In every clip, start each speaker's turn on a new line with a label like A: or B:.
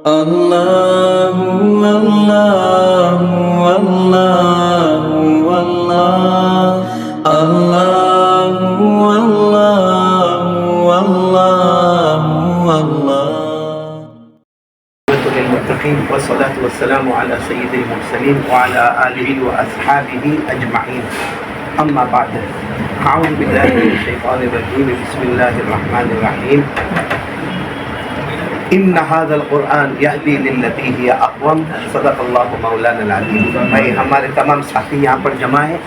A: اللہ اللہ اللہ اللہ اللہ اللہ اللہ۔
B: للمتقين والصلاة والسلام على سيد المرسلين وعلى آله وأصحابه أجمعين، أما بعد، أعوذ بالله من الشيطان الرجيم، بسم الله الرحمن الرحيم، إن هذا القرآن يهدي للتي هي أقوم، صدق الله مولانا العظيم۔ بھائی ہمارے تمام ساتھی یہاں پر جمع ہیں،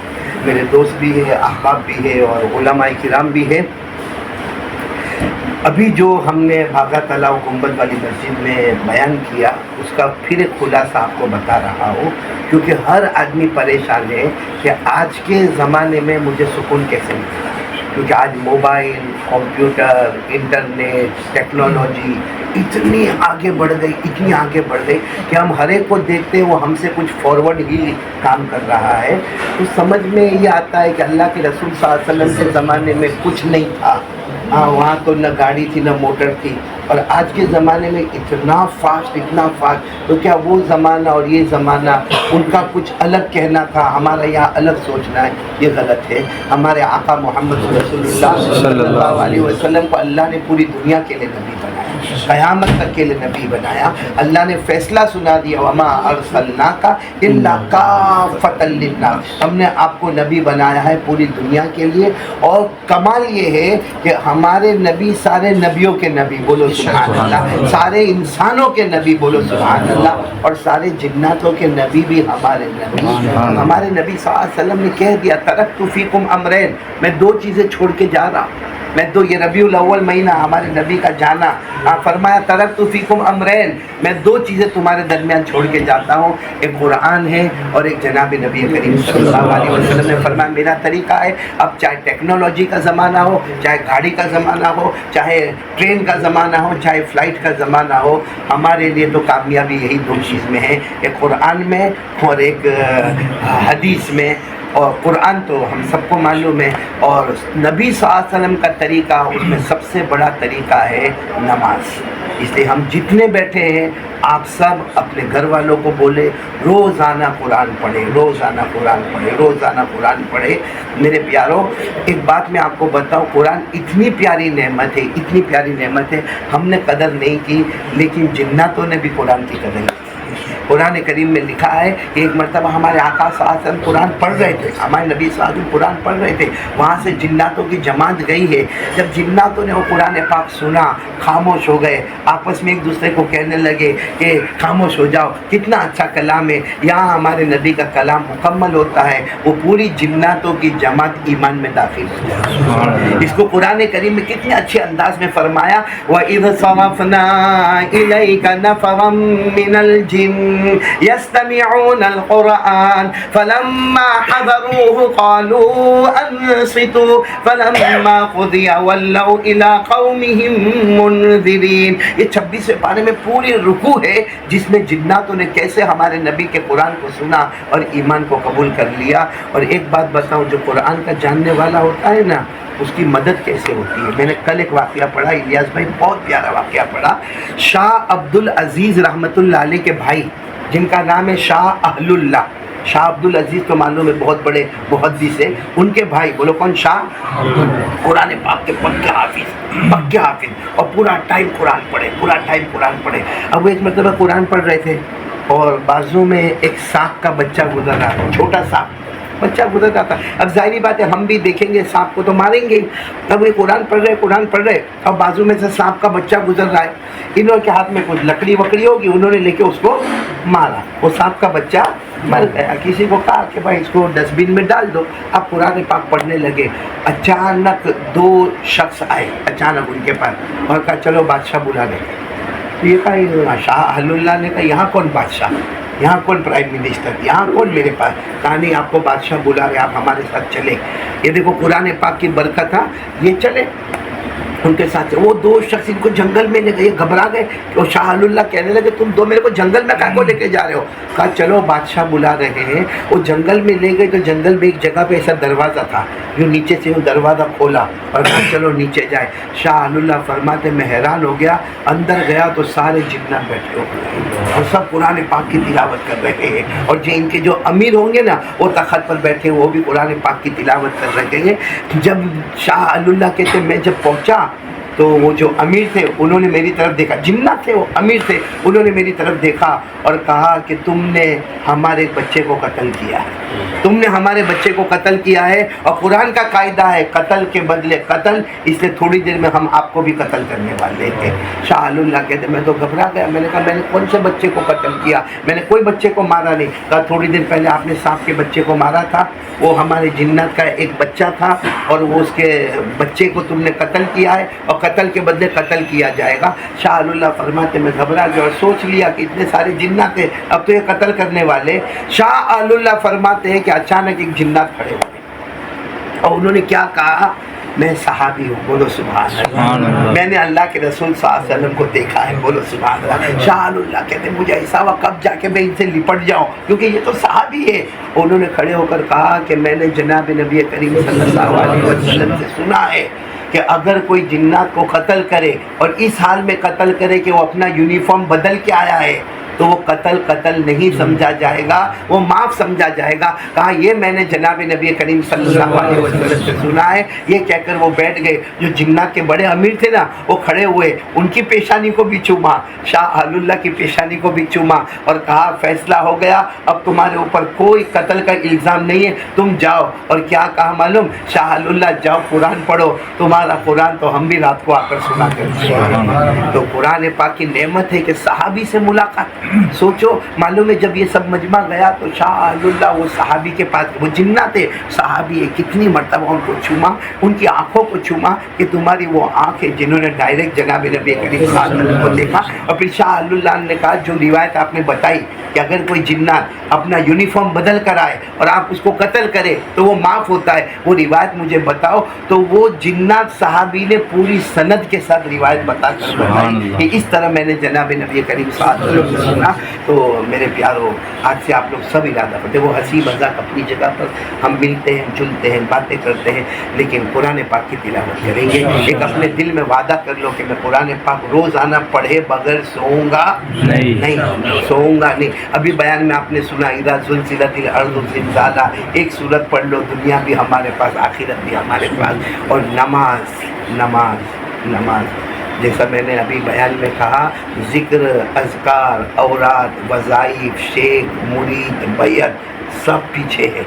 B: میرے دوست بھی ہیں، احباب بھی ہیں اور علماء کرام بھی ہیں۔ ابھی جو ہم نے بھاگا تلاؤ گنبد والی مسجد میں بیان کیا، اس کا پھر ایک خلاصہ آپ کو بتا رہا ہوں، کیونکہ ہر آدمی پریشان ہے کہ آج کے زمانے میں مجھے سکون کیسے ملتا، کیونکہ آج موبائل، کمپیوٹر، انٹرنیٹ، ٹیکنالوجی اتنی آگے بڑھ گئی کہ ہم ہر ایک کو دیکھتے ہیں وہ ہم سے کچھ فارورڈ ہی کام کر رہا ہے۔ تو سمجھ میں یہ آتا ہے کہ اللہ کے رسول صلی اللہ علیہ وسلم کے زمانے میں کچھ نہیں تھا، وہاں تو نہ گاڑی تھی نہ موٹر تھی، اور آج کے زمانے میں اتنا فاسٹ، تو کیا وہ زمانہ اور یہ زمانہ ان کا کچھ الگ کہنا تھا، ہمارا یہاں الگ سوچنا ہے، یہ غلط ہے۔ ہمارے آقا محمد رسول اللہ صلی اللہ علیہ وسلم کو اللہ نے پوری دنیا کے لیے نبی بنایا، قیامت تک کے لیے نبی بنایا۔ اللہ نے فیصلہ سنا دیا، وما ارسلناک الا کافۃ للناس، ہم نے آپ کو نبی بنایا ہے پوری دنیا کے لیے۔ اور کمال یہ ہے کہ ہمارے نبی سارے نبیوں کے نبی، بولو سبحان اللہ، سارے انسانوں کے نبی، بولو سبحان اللہ، اور سارے جناتوں کے نبی بھی ہمارے نبی۔ ہمارے نبی صلی اللہ علیہ وسلم نے کہہ دیا، ترکت فیکم امرین، میں دو چیزیں چھوڑ کے جا رہا ہوں۔ میں تو یہ ربیع الاول مہینہ ہمارے نبی کا جانا، فرمایا ترکت فیکم امرین، میں دو چیزیں تمہارے درمیان چھوڑ کے جاتا ہوں، ایک قرآن ہے اور ایک جناب نبی کریم صلی اللہ علیہ وسلم نے فرمایا میرا طریقہ ہے۔ اب چاہے ٹیکنالوجی کا زمانہ ہو، چاہے گاڑی کا زمانہ ہو، چاہے ٹرین کا زمانہ ہو، چاہے فلائٹ کا زمانہ ہو، ہمارے لیے تو کامیابی یہی دو چیز میں ہے، ایک قرآن میں اور ایک حدیث میں۔ اور قرآن تو ہم سب کو معلوم ہے، اور نبی صلی اللہ علیہ وسلم کا طریقہ، اس میں سب سے بڑا طریقہ ہے نماز۔ اس لیے ہم جتنے بیٹھے ہیں آپ سب اپنے گھر والوں کو بولے روزانہ قرآن پڑھے، روزانہ قرآن پڑھے، روزانہ قرآن پڑھے۔ میرے پیاروں، ایک بات میں آپ کو بتاؤں، قرآن اتنی پیاری نعمت ہے، اتنی پیاری نعمت ہے، ہم نے قدر نہیں کی، لیکن جناتوں نے بھی قرآن کی قدر کی۔ قرآن کریم میں لکھا ہے کہ ایک مرتبہ ہمارے آقا صلی اللہ علیہ وسلم قرآن پڑھ رہے تھے، ہمارے نبی صلی اللہ علیہ وسلم قرآن پڑھ رہے تھے، وہاں سے جناتوں کی جماعت گئی ہے۔ جب جناتوں نے وہ قرآن پاک سنا، خاموش ہو گئے، آپس میں ایک دوسرے کو کہنے لگے کہ خاموش ہو جاؤ، کتنا اچھا کلام ہے۔ یہاں ہمارے نبی کا کلام مکمل ہوتا ہے، وہ پوری جناتوں کی جماعت ایمان میں داخل ہو جاتی ہے۔ اس کو قرآن کریم میں کتنے اچھے انداز میں فرمایا، وَإِذْ صَرَفْنَا إِلَيْكَ نَفَرًا مِّنَ الْجِنِّ يستمعون القرآن فلما حضروه قالوا أنصتوا فلما قضي ولوا إلى قومهم منذرين۔ یہ 26ویں پارے میں پوری رکوع ہے جس میں جناتوں نے کیسے ہمارے نبی کے قرآن کو سنا اور ایمان کو قبول کر لیا۔ اور ایک بات بتاؤں، جو قرآن کا جاننے والا ہوتا ہے نا، اس کی مدد کیسے ہوتی ہے۔ میں نے کل ایک واقعہ پڑھا، الیاس بھائی بہت پیارا واقعہ پڑھا۔ شاہ عبدالعزیز رحمۃ اللہ علیہ کے بھائی، جن کا نام ہے شاہ اہل اللہ، شاہ عبدالعزیز تو معلوم ہے بہت بڑے محدث ہیں، ان کے بھائی بولو کون؟ شاہ قرآن پاک کے پکے حافظ اور پورا ٹائم قرآن پڑھے۔ اب وہ ایک مرتبہ قرآن پڑھ رہے تھے اور بازو میں ایک سانپ کا بچہ گزر رہا تھا، چھوٹا سانپ بچہ گزر رہا تھا۔ اب ظاہری بات ہے ہم بھی دیکھیں گے سانپ کو تو ماریں گے۔ اب وہ قرآن پڑھ رہے اور بازو میں سے سانپ کا بچہ گزر رہا ہے، انہوں کے ہاتھ میں کچھ لکڑی وکڑی ہوگی، انہوں نے لے کے اس کو مارا، وہ سانپ کا بچہ مر گیا۔ کسی کو کہا کہ بھائی اس کو ڈسٹ بین میں ڈال دو۔ اب قرآن پاک پڑھنے لگے، اچانک دو شخص آئے اچانک ان کے پاس اور کہا چلو بادشاہ بلا لیں۔ تو یہ کہا شاہ اہل اللہ نے کہا یہاں کون بادشاہ، یہاں کون پرائم منسٹر، یہاں کون میرے پاس؟ کہا نہیں، آپ کو بادشاہ بلا رہے، آپ ہمارے ساتھ چلے۔ یہ دیکھو قرآن پاک کی برکت ہے، یہ چلے۔ ان کے ساتھ وہ دو شخص ان کو جنگل میں لے گئے, گھبرا گئے. وہ شاہ اللہ کہنے لگے تم دو میرے کو جنگل میں کہاں کو لے کے جا رہے ہو؟ کہا چلو بادشاہ بلا رہے ہیں. وہ جنگل میں لے گئے تو جنگل میں ایک جگہ پہ ایسا دروازہ تھا, جو نیچے سے وہ دروازہ کھولا اور کہا چلو نیچے جائے. شاہ اللہ فرماتے میں حیران ہو گیا, اندر گیا تو سارے جنات بیٹھے ہوئے اور سب قرآن پاک کی تلاوت کر رہے ہیں, اور جو ان کے جو امیر ہوں گے نا وہ تخت پر بیٹھے وہ بھی قرآن پاک کی تلاوت کر رہے ہیں. جب شاہ اللہ کہتے میں جب پہنچا تو وہ جو امیر تھے انہوں نے میری طرف دیکھا, جنات تھے وہ امیر تھے, انہوں نے میری طرف دیکھا اور کہا کہ تم نے ہمارے بچے کو قتل کیا ہے, تم نے ہمارے بچے کو قتل کیا ہے, اور قرآن کا قاعدہ ہے قتل کے بدلے قتل, اس لیے تھوڑی دیر میں ہم آپ کو بھی قتل کرنے والے ہیں. شاہ اللہ کہتے میں تو گھبرا گیا, میں نے کہا میں نے کون سے بچے کو قتل کیا, میں نے کوئی بچے کو مارا نہیں. کہا تھوڑی دیر پہلے آپ نے سانپ کے بچے کو مارا تھا, وہ ہمارے جنات کا ایک بچہ تھا, اور وہ اس کے بچے کو تم نے قتل کیا ہے اور قتل کے بدلے قتل کیا جائے گا. شاہ اللہ فرماتے میں گھبرا گیا اور سوچ لیا کہ اتنے سارے جنات تھے, اب تو یہ قتل کرنے والے. شاہ اللہ فرماتے ہیں کہ اچانک ایک جنات کھڑے ہوئے اور انہوں نے کیا کہا, میں صحابی ہوں, بولو سبحان اللہ, میں نے اللہ کے رسول صلی اللہ علیہ وسلم کو دیکھا ہے, بولو سبحان اللہ. شاہ اللہ کہتے ہیں مجھے ایسا ہوا کب جا کے میں ان سے لپٹ جاؤں, کیونکہ یہ تو صحابی ہے. انہوں نے کھڑے ہو کر کہا کہ میں نے جناب نبی کریم صلی اللہ علیہ وسلم سے سنا ہے کہ اگر کوئی جنات کو قتل کرے اور اس حال میں قتل کرے کہ وہ اپنا یونیفارم بدل کے آیا ہے تو وہ قتل نہیں سمجھا جائے گا, وہ معاف سمجھا جائے گا. کہا یہ میں نے جناب نبی کریم صلی اللہ علیہ وسلم سے سنا ہے. یہ کہہ کر وہ بیٹھ گئے. جو جنات کے بڑے امیر تھے نا وہ کھڑے ہوئے, ان کی پیشانی کو بھی چوما, شاہ اللہ کی پیشانی کو بھی چوما اور کہا فیصلہ ہو گیا, اب تمہارے اوپر کوئی قتل کا الزام نہیں ہے, تم جاؤ. اور کیا کہا معلوم, شاہ اللہ جاؤ قرآن پڑھو, تمہارا قرآن تو ہم بھی رات کو آ کر سنا کرتے ہیں. تو قرآن پاک کی نعمت ہے کہ صحابی سے ملاقات. سوچو معلوم ہے جب یہ سب مجمع گیا تو شاہ اللہ وہ صحابی کے پاس, وہ جنات تھے صحابی ہے, کتنی مرتبہ ان کو چوما, ان کی آنکھوں کو چوما کہ تمہاری وہ آنکھیں جنہوں نے ڈائریکٹ جناب نبی کریم صلی اللہ علیہ وسلم کو دیکھا. اور پھر شاہ اللہ نے کہا جو روایت آپ نے بتائی کہ اگر کوئی جنات اپنا یونیفارم بدل کر آئے اور آپ اس کو قتل کرے تو وہ معاف ہوتا ہے, وہ روایت مجھے بتاؤ. تو وہ جنات صحابی نے پوری سند کے ساتھ روایت بتا کر بتائی کہ اس طرح میں نے جناب نبی کریم صلی اللہ علیہ وسلم سے سنا. تو میرے پیارو آج سے آپ لوگ سب ارادہ کرتے, وہ ہنسی مذاق اپنی جگہ پر, ہم ملتے ہیں جلتے ہیں باتیں کرتے ہیں, لیکن قرآن پاک کی تلاوت کریں گے. ایک اپنے دل میں وعدہ کر لو کہ میں قرآن پاک روزانہ پڑھے بغیر سوؤں گا نہیں, سوؤں گا نہیں. ابھی بیان میں آپ نے سنا اذا زلزلت الارض زلزالہا, ایک سورت پڑھ لو, دنیا بھی ہمارے پاس آخرت بھی ہمارے پاس. اور نماز نماز نماز, جیسا میں نے ابھی بیان میں کہا, ذکر, اذکار, اوراد, وظائف, شیخ, مرید, بیعت سب پیچھے ہے,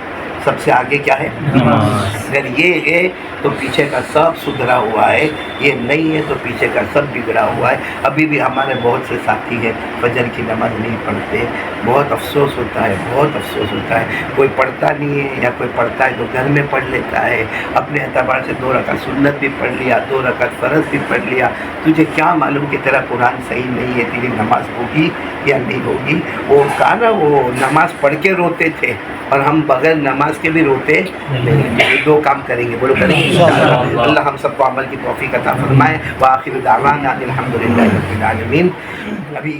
B: سب سے آگے کیا ہے نماز. اگر یہ ہے تو پیچھے کا سب سدھرا ہوا ہے, یہ نہیں ہے تو پیچھے کا سب بگڑا ہوا ہے. ابھی بھی ہمارے بہت سے ساتھی ہیں فجر کی نماز نہیں پڑھتے, بہت افسوس ہوتا ہے, بہت افسوس ہوتا ہے. کوئی پڑھتا نہیں ہے یا کوئی پڑھتا ہے تو گھر میں پڑھ لیتا ہے, اپنے اعتبار سے 2 رکعت سنت بھی پڑھ لیا, 2 رکعت فرض بھی پڑھ لیا. تجھے کیا معلوم کہ تیرا قرآن صحیح نہیں ہے, تیری نماز ہوگی یا نہیں ہوگی. وہ کہا نا وہ نماز پڑھ کے روتے تھے اور ہم بغیر نماز کے بھی روتے نہیں. یہ 2 کام کریں گے, بولو کریں گے انشاءاللہ. اللہ ہم سب کو عمل کی توفیق عطا فرمائے. وآخر دعوانا الحمدللہ رب العالمین. ابھی